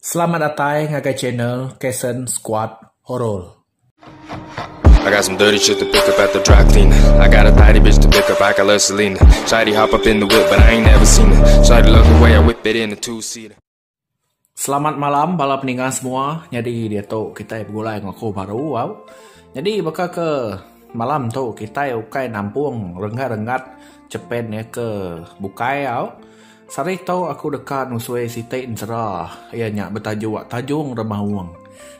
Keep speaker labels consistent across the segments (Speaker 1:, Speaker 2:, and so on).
Speaker 1: Selamat datang ke channel Kason Squad Horror.
Speaker 2: I got some dirty shit to pick up at the dry cleaner. I got a tidy bitch to pick up, I got love Selena. Shawty hop up in the whip, but I ain't never seen her. Shawty love the way I whip it in a two-seater.
Speaker 1: Selamat malam para pendengar semua. Jadi dia tu kita bergulai dengan aku baru. Wow. Jadi bakal ke malam tu kita ukai nampung rengat-rengat cepen ya ke bukai au. Sari tau aku dekat nusui Siti Insera. Ianya bertajuk Tajung Remah Uang.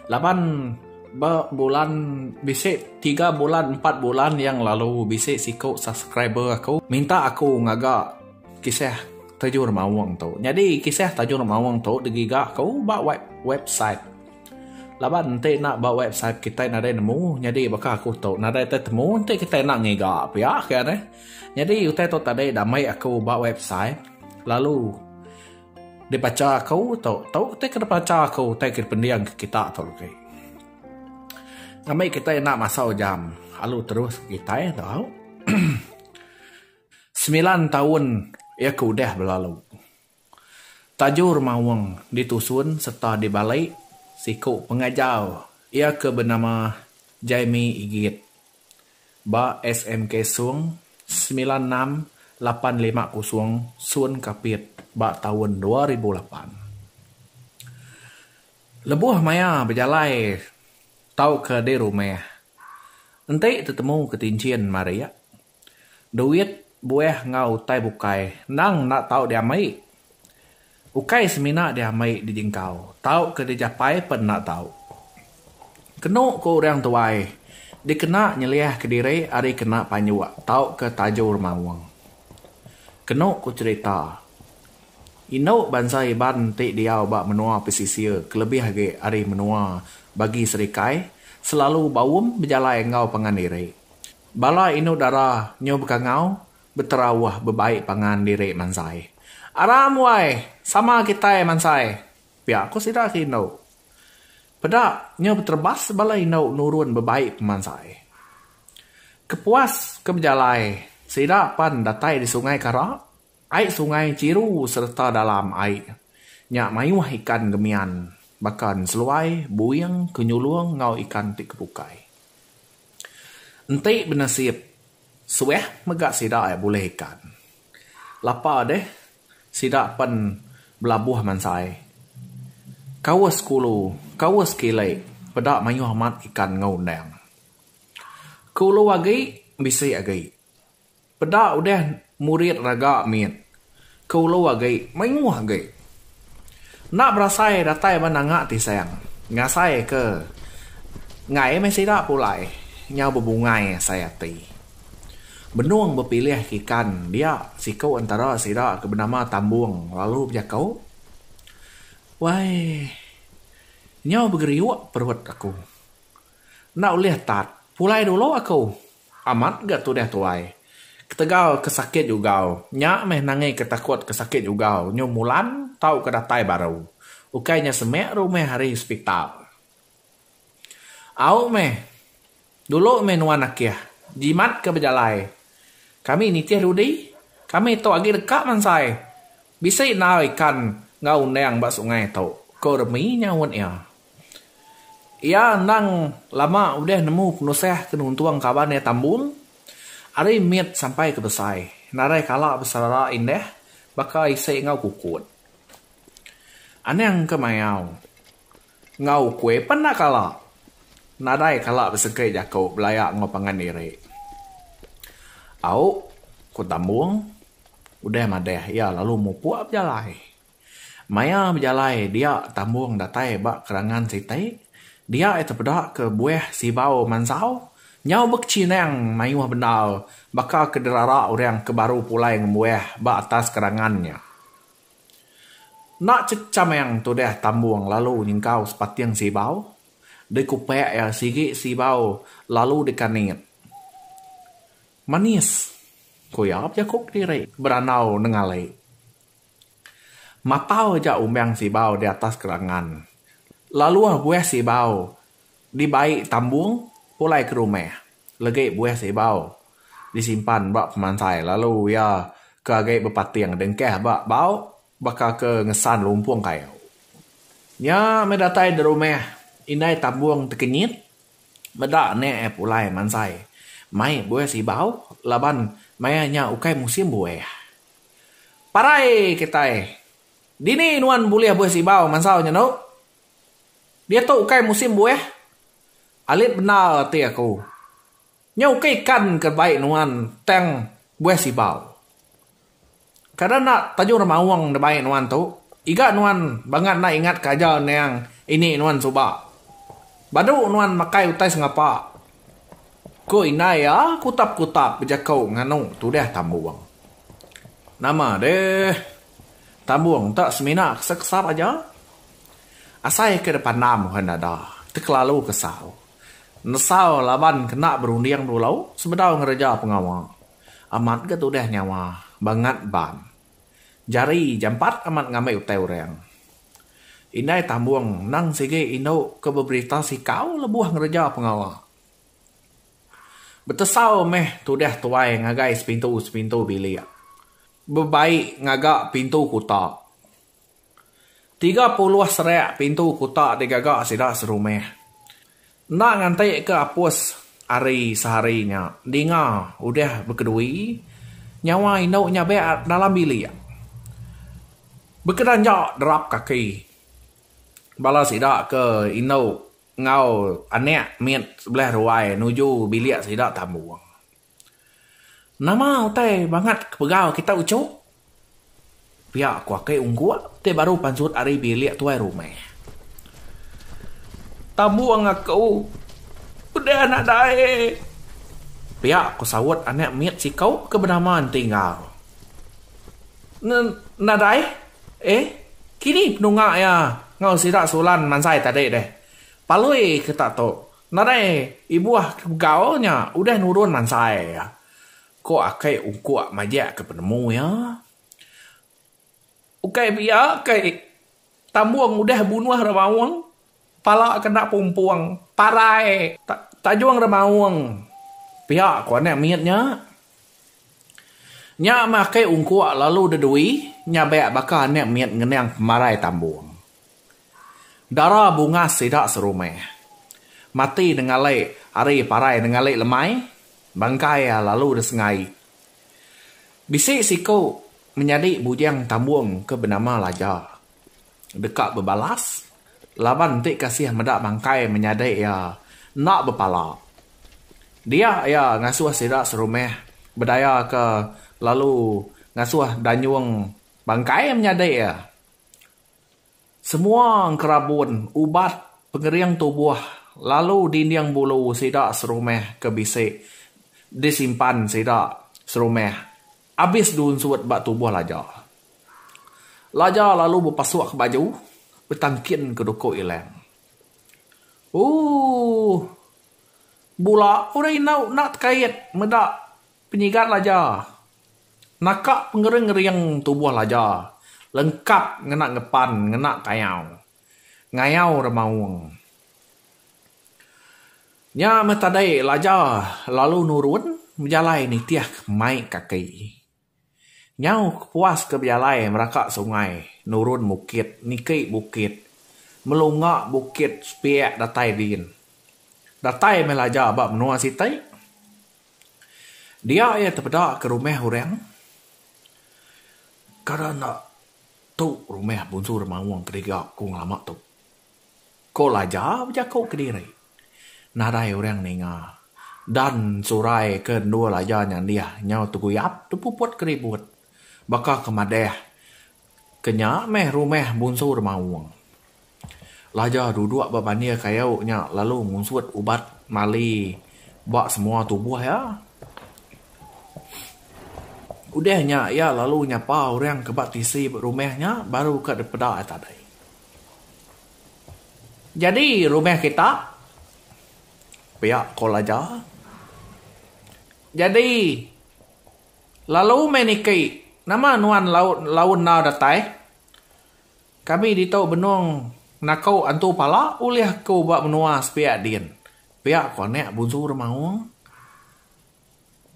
Speaker 1: 8 bulan bisik 3 bulan 4 bulan yang lalu bisik sikut subscriber aku minta aku ngagak kisah Tajung Remah Uang tu. Jadi kisah Tajung Remah Uang tu digigak aku buat website. Laban nanti nak buat website kita nak ada nemu. Jadi bakal aku tu nak ada temu nanti kita nak ngigak ya kan eh. Jadi utai tu tadi damai aku buat website. Lalu dia baca aku tahu kita baca aku kita pendiam kita tahu okay. Kami kita nak masuk jam lalu terus kita tahu 9 tahun ya aku dah berlalu. Tajur Mawang ditusun serta dibalik siku pengajar ia ke bernama Jamie Igit ba SMK Sung 96850 Sun Kapit bak tahun 2008. Lebuh maya berjalai tau ke di rumah. Nanti tetemu ketincian Maria. Duit buah ngau tai bukai. Nang nak tahu dia mai. Ukai semina dia mai di jengkau. Tahu ke dia japai pen nak tahu. Kenuk ko orang tuai. Dikena nyeliah ke diri ari kena panyuak. Tahu ke Tajur Mawang. Kenuk ku cerita. Inau bansai ban tik diau bak menua pesisir. Kelebih lagi ari menua bagi serikai. Selalu bawum berjalai ngau pangan diri. Bala inu darah nyo bekangau. Berterawah berbaik pangan diri mansai. Aram wai. Sama kita mansai. Pihak aku sidak inau. Pedak nyo terbas bala inau nurun berbaik pemansai. Kepuas keberjalai. Sidak pan datai di sungai Karak. Air sungai Ciru serta dalam air. Nyak mayuh ikan gemian. Bahkan seluai, buyang, kenyuluang ngau ikan tik kepukai. Entik bernasib. Sueh megak sidak boleh ikan. Lapa deh. Sidak pan belabuh mansai. Kawas kulu, kawas kilai. Pedak mayuh amat ikan ngau nang. Kulu agi, bisi agi. Pedak udah murid raga miet. Kulu agi, mayuh agi. Nak berasai datai menangak ti sayang. Ngasai ke. Ngai masih tak pulai. Nyau berbungai saya ti. Benuang berpilih ikan. Dia sikau antara sidak ke bernama Tambung. Lalu berjakau. Wai. Nyau bergeriuk perut aku. Nak ulih tat. Pulai dulu aku. Amat gak tu dah tuai. Ketegau kesakit juga. Nyak meh nangai ketakut kesakit juga. Nyo mulan tahu kedatai baru. Ukainya semek rumah hari hospital. Au meh. Dulu meh nuan akia. Jimat ke berjalai. Kami nitih ludi. Kami tu lagi dekat mansai. Bisa nau ikan ngau neang bak sungai tu. Kau remi nyawun ia. Ia nang lama udah nemu penusah kenuntuang kawan ya Tambung. Ari miet sampai ke besai. Narai kalak besara indah. Bakal isai ngau kukut. Anang ke mayau. Ngau kue pan nak kalak. Narai kalak besekai jakau belayak ngau pangan diri. Au. Ku Tambung. Udah madeh. Ya lalu mau puak berjalai. Maya berjalai. Dia Tambung datai bak kerangan sitai. Dia itu pedak ke buah sibau mansau. Nyau bercinang mayuh bendal. Bakal kederara orang kebaru pulai ngemueh bak atas kerangannya. Nak cecam yang tu dah Tambung lalu nyingkau sepatiang sibau. Dikupek ya sigi sibau lalu dikanit. Manis. Kuyap jakuk diri. Beranau nengalai. Mapau aja umbang sibau di atas kerangan. Lalu buah sibau. Di baik Tambung. Pulai ke rumah. Lagi buah sibau. Disimpan bak pemansai. Lalu ya ke agak berpatiang dengkeh bak bau. Bakal ke ngesan lumpung kaya. Nya medatai di rumah. Inai tabuang terkenyit. Medak ne pulai mansai. Mai buah si bau. Laban maya nya ukai musim buah. Parai kitai. Dini nuan buliah buah si bau mansau nya no. Dia tu ukai musim buah. Alit benar ti aku. Nya ukai kan kebaik nuan teng buah si bau. Kadang nak tajung ramawang na baik nuan tu. Iga nuan bangat nak ingat kaja yang ini nuan suba. Badu nuan makai utai sengapa. Ko inai ya kutap-kutap bejakau nganu tu dah tambuang. Nama deh. Tambuang tak semina kesap aja. Asai ke depan nam henada. Terlalu kesal. Nesau laban kena berundiang dulu. Sebedau ngereja pengawal. Amat ke tu dah nyawa. Bangat ban. Jari jampat amat ngamai utai orang. Inai tambuang nang sige ino ke berita si kau lebuah ngereja pengawal. Betesau meh tu dah tuai ngagai sepintu bilik. Bebaik ngagak pintu kutak. 30 serak pintu kutak digagak sidak serumeh. Nak ngantai ke apus hari seharinya. Dinga udah berkedui. Nyawa ino nyabe dalam bilik. Berkedanjak derap kaki. Bala sidak ke ino ngau anek miet sebelah ruai nuju bilik sidak tambuang. Nama utai banget kepegau kita ucuk. Pihak kuakai ungguk te baru pansut ari bilik tuai rumah. Tambuang aku udah anak dae. Pihak ku sawut anek miet si kau kebenaman tinggal. Nadai? Kini penungak ya ngau sidak sulan mansai tadi deh. Palui kita tu. Nadai ibuah kepegaunya udah nurun mansai ya. Ko akai ungkuak majak ke penemu ya. Ukai biar kai tambuang udah bunuh remawang. Pala kena pumpuang. Parai. Tajuang remawang. Pihak ko anak miatnya. Nya makai ungkuak lalu dedui. Nya bayak bakal anak miat ngenang marai tambuang. Darah bunga sidak serumeh. Mati dengan lek. Hari parai dengan lek lemai. Bangkai lalu desengai. Bisik siko menjadi bujang tambuang ke bernama Laja. Dekat berbalas. Laban tik kasih medak bangkai menyadai ya nak berpala. Dia ya ngasuh sidak serumeh. Berdaya ke lalu ngasuh danyuang bangkai menyadai ya. Semua kerabun, ubat, pengeriang tubuh. Lalu dinding bulu sidak serumeh ke bisik. Disimpan sidak serumeh. Habis dunsut bak tubuh Laja. Laja lalu berpasuak ke baju. Bertangkin ke dukuk ilang. Bula orang nak terkait medak penyigat Laja. Nakak pengering-ngering tubuh Laja. Lengkap ngenak ngepan, ngenak kayau. Ngayau remawang. Nya metadai Laja lalu nurun berjalai nitiah mai kaki. Nyau puas ke berjalai merakak sungai, nurun bukit, nikik bukit, melungak bukit spiak datai din. Datai melaja bak menua sitai. Dia terpedak ke rumah orang. Karena tu rumah bunsu remawang ketiga kung lama tu. Ko Laja berjakau ke diri. Nadai orang ninga. Dan surai kedua Laja yang dia nyau teguyap tu puput keribut. Bakal kemadeh. Kenya meh rumah bunsu remawang. Laja duduk babania kayaunya lalu munsut ubat mali bak semua tubuh ya. Udahnya ya lalu nyapa orang ke bak tisi rumahnya baru ke depada tadi. Jadi rumah kita pihak Kolaja. Jadi lalu meniki nama nuan laun na datai. Kami ditau benong nakau antu pala uliah kau bak menua sepiak din. Pihak konek bunsu remawang.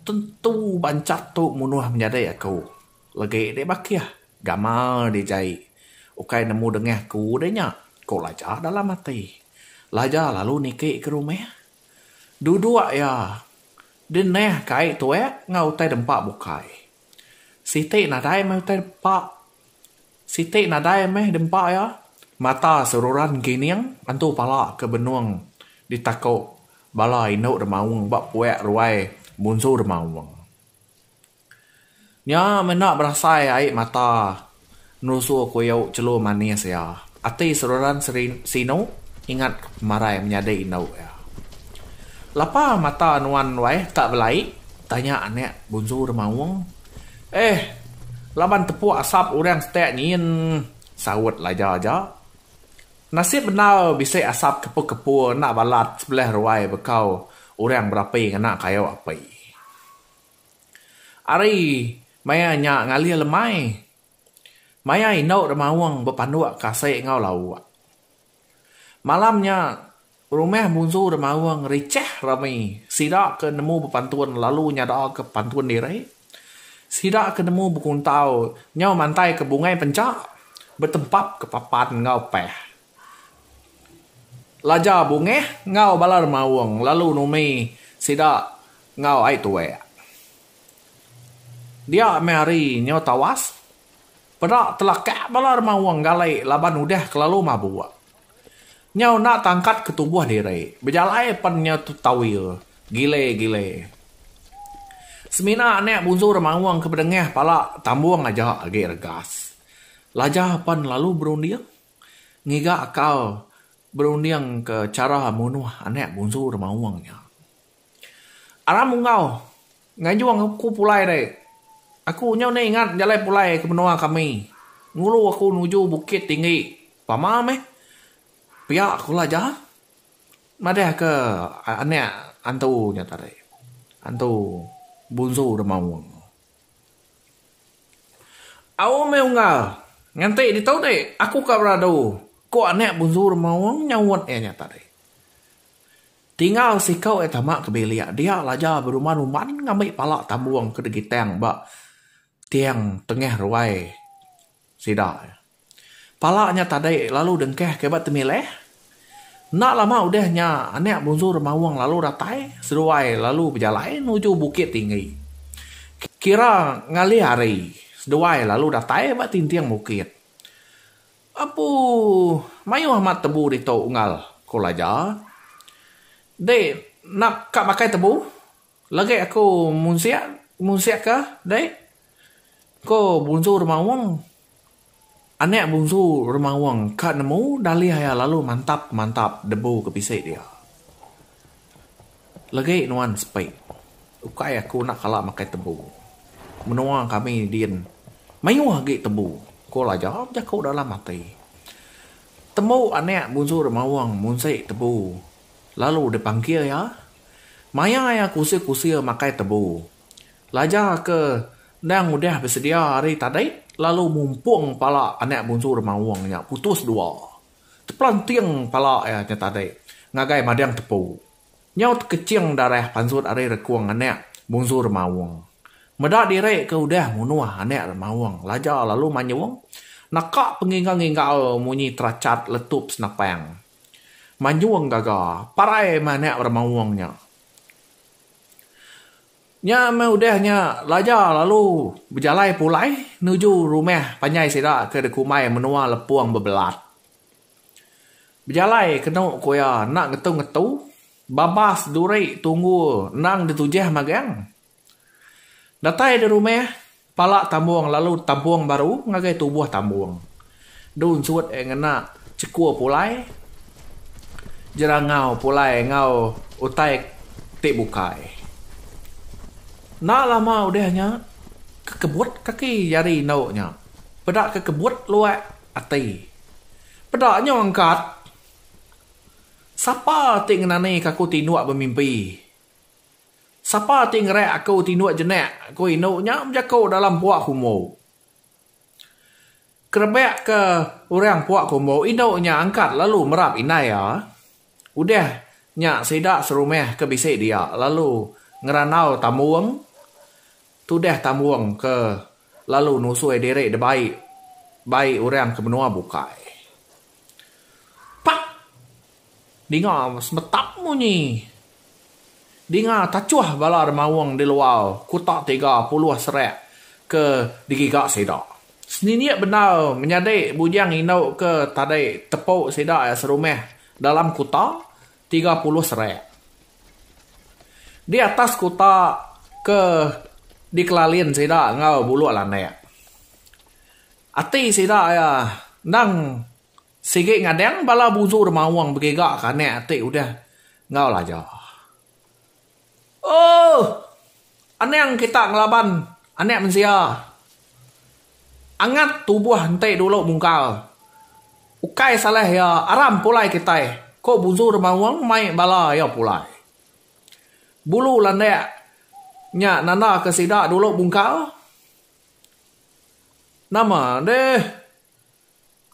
Speaker 1: Tentu bancak tu munuh menjadi aku. Lagi dia bakiah. Gamal dia jai. Ukai nemu dengah ku dia nyak. Ko laja dalam hati. Laja lalu nikik ke rumah. Duduk ya. Deneh kai tuek ngau tai dempak bukai. Siti nadai mau tai dempak. Siti nadai meh dempak ya. Mata seruran giniang antu pala ke benuang ditakok bala inok remawang bak puek ruai bunsu remawang. Nya menak berasai air mata nusu koyau celo manis ya. Ati seruran sino ingat marai menyadai inok ya. Lapa mata nuan wai tak belai tanya anek bunsu remawang. Laban tepuk asap orang setek nyin sawut laja aja. Nasib benar bisa asap kepu-kepu nak balat sebelah ruai bekau orang berapi kena kayu api. Ari maya nyak ngalir lemai. Maya inok remawang berpanduak kasih ngau lau. Malamnya rumah bunsu remawang riceh ramai. Sidak ke nemu berpantuan lalu nyada ke pantuan diri. Sidak ke nemu berkuntau nyau mantai ke bungai pencak. Bertempap ke papan ngau peh. Laja bungeh ngau balar mawang lalu numi sida ngau ai tuwe. Dia mari nyau tawas. Pada telakak balar mawang galai laban udah kelalu mabua. Nyau nak tangkat ke tubuh diri. Berjalai pan nyau tu tawil. Gile. Semina anek bunsu remawang ke pedengeh pala tambuang aja agi regas. Laja pan lalu berundiang. Ngiga akal berundiang ke cara munuh anek bunsu remawangnya. Aram ngau ngajuang aku pulai deh. Aku nyau ni ingat jalan pulai ke benua kami. Ngulu aku nuju bukit tinggi. Pamam pihak aku laja. Madeh ke anek antu nyata deh. Antu bunsu remawang. Aku mau ngal. Nganti di tau deh. Aku ka beradu. Ko anek bunsu remawang nyawat nyata deh. Tinggal si kau tamak kebelia. Dia laja beruman-uman ngambil palak tambuang ke degiteng bak tiang tengah ruai sida. Palaknya tadi lalu dengkeh kebat temileh. Nak lama udahnya anek bunsu remawang lalu ratai seruai lalu berjalan menuju bukit tinggi. Kira ngali hari seduai lalu datai bak tintiang bukit. Apu mayu amat tebu di tau ungal ko laja. Dek nak kak pakai tebu? Lagi aku munsiak kah? Dek ko bunsu remawang. Anek bunsu remawang kak nemu dali haya lalu mantap debu kepisik dia. Lagi nuan spek. Ukai aku nak kalah pakai tebu. Menua kami din. Mayu lagi tebu. Ko lah jawab jakau dalam hati. Temu anek bunsu remawang munsik tebu. Lalu dipanggil ya. Maya ya kusir makai tebu. Laja ke dang udah bersedia hari tadi. Lalu mumpung pala anek bunsu remawangnya putus dua. Terpelanting pala ya tadi. Ngagai madang tepu. Nyaut kecing darah pansut hari rekuang anek bunsu remawang. Medak direk ke udah munuah anek remawang. Laja lalu manyuang. Nakak penginggang-inggang munyi teracat letup senapang. Manyuang gaga. Parai manek remawangnya. Nya udahnya laja lalu berjalai pulai. Nuju rumah panyai sida ke dekumai menua lepuang bebelat. Berjalai kena koya nak ngetu-ngetu. Babas duri tunggu nang ditujah magang. Datai di rumah, palak tambuang lalu tambuang baru, ngagai tubuh tambuang. Dun suat ngena cekua pulai, jerangau pulai ngau utai tik bukai. Nak lama udahnya, kekebut kaki jari nauknya. Pedak kekebut luak ati. Pedaknya angkat. Siapa ting nani kaku tinuak bermimpi? Siapa tinggal aku tinuak jenak aku inuknya menjakau dalam puak kumo. Kerebek ke orang puak kumo inuknya angkat lalu merap inai ya. Udah nyak sidak serumah ke bisik dia lalu ngeranau tambuang. Tudah tambuang ke lalu nusui derek de baik orang ke benua bukai. Dengar semetap mu ni. Dengar tacuah bala remawang di luar. Kutak 30 serak ke digigak sedak. Seniniak benar menyadik bujang inau ke tadai tepuk sedak ya serumah dalam kutak 30 serak. Di atas kutak ke dikelalian sedak ngau bulu lanek. Ati sedak ya nang sikit ngadang bala buzur mawang begegak kanek atik udah ngau laja. Oh, aneng kita ngelaban, anek mensia. Angat tubuh hentai dulu mungkal. Ukai salah ya aram pulai kita. Ko buzur mawang mai bala ya pulai. Bulu landek nya nana kesida dulu mungkal. Nama deh.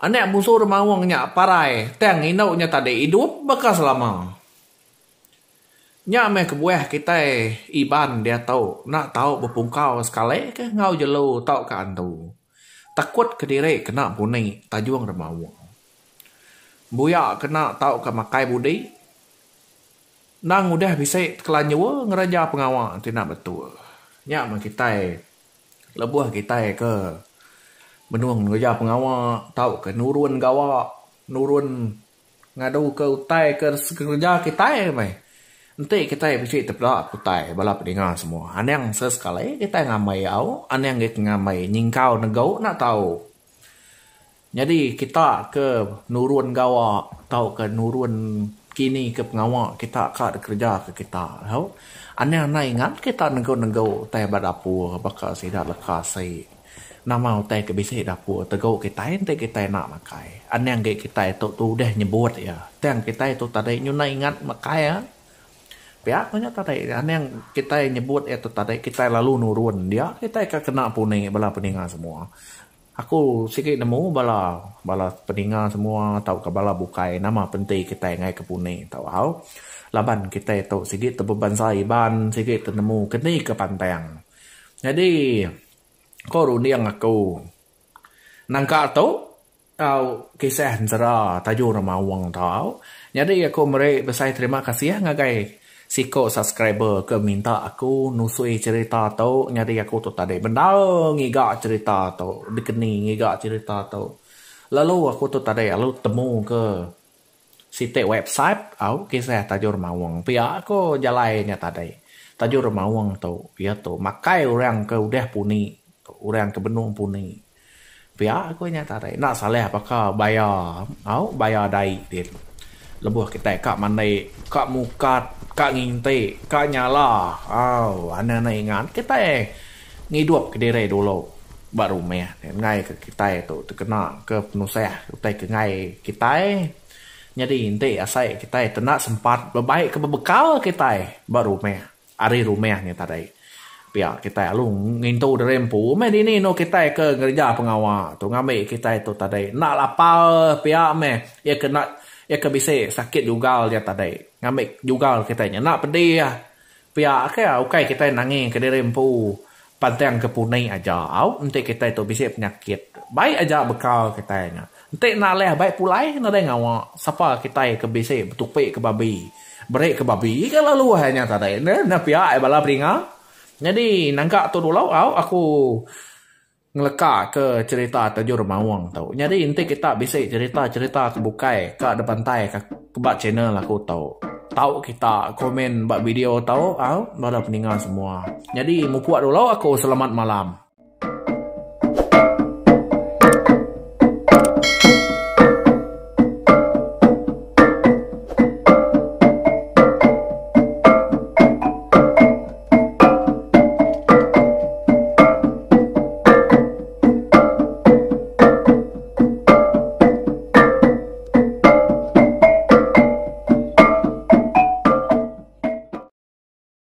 Speaker 1: Anak buzur mawangnya parai, teng inau nya tadi hidup bekas lama. Nya me kebuah kita iban dia tahu, nak tahu berpungkau sekali ke ngau jelo tahu ke antu. Takut ke diri kena bunyi tajuang remawang. Buya kena tahu ke makai budi. Nang udah bisa kelanjua ngeraja pengawal tidak betul. Nya me kita lebuh kita ke benuang ngeraja pengawal tahu ke nurun gawa nurun ngadu ke utai ke kerja kita mai nanti kita bisa terpelak utai bala pendengar semua anang sesekali kita ngamai au anang kita ngamai nyingkau negau nak tahu jadi kita ke nurun gawa tahu ke nurun kini ke pengawal kita ka kerja ke kita tahu anang na ingat kita negau tai badapu bakal sidat lekas sai nama utai ke bisa dapur tegau kita ente kita nak makai anang kita itu tu dah nyebut ya tang kita itu tadi nyuna ingat makai ya pihak punya tadi anang kita nyebut itu tadi kita lalu nurun dia kita kena puning bala peningan semua aku sikit nemu bala peningan semua tahu ke bala bukai nama penting kita ngai ke puning tahu laban kita itu sikit terbeban sai ban sikit nemu keni ke pantang jadi ko runiang aku nangka tu au kisah sera tajuk remawang tau jadi aku mereka besar terima kasih ngagai siko subscriber ke minta aku nusui cerita tau jadi aku tu tadi benda ngigak cerita tau dikeni ngigak cerita tau lalu aku tu tadi lalu temu ke site website au kisah tajuk remawang pihak aku jalannya tadi tajuk remawang tau ya tu makai orang ke udah puni orang ke benung puni. Pihak aku nyata tadi. Nak salah apakah bayar. Bayar dai dia. Lebuh kita kak mandai. Kak mukat. Kak nginti. Kak nyala. Anak-anak ingat. Kita ngidup ke diri dulu. Baru meh. Ngai ke kita itu. Terkena ke penusah. Kita ke ngai kita. Jadi inti asai kita tenak sempat. Berbaik ke berbekal kita. Baru meh. Hari rumahnya tadi. Pihak kita lu ngintu derempu me di ni no kita ke kerja pengawal tu ngambil kita itu tadi nak lapar pihak me ya kena ya ke bisa sakit juga dia tadi ngambil juga kita nak pedih ya pihak ke okay kita nangis ke derempu pantang ke punai aja nanti kita itu bisa penyakit baik aja bekal kita nya nanti nak leh baik pulai nak ada ngawa siapa kita ke bisa betupik ke babi break ke babi ke lalu hanya tadi nah pihak bala peringat. Jadi nangka tu dulu aku ngeleka ke cerita tajuk remawang tau. Jadi inti kita bisa cerita kebukai ke depan tai ke bak channel aku tahu. Tahu kita komen bak video tahu bala peninggal semua. Jadi mupuak dulu aku selamat malam.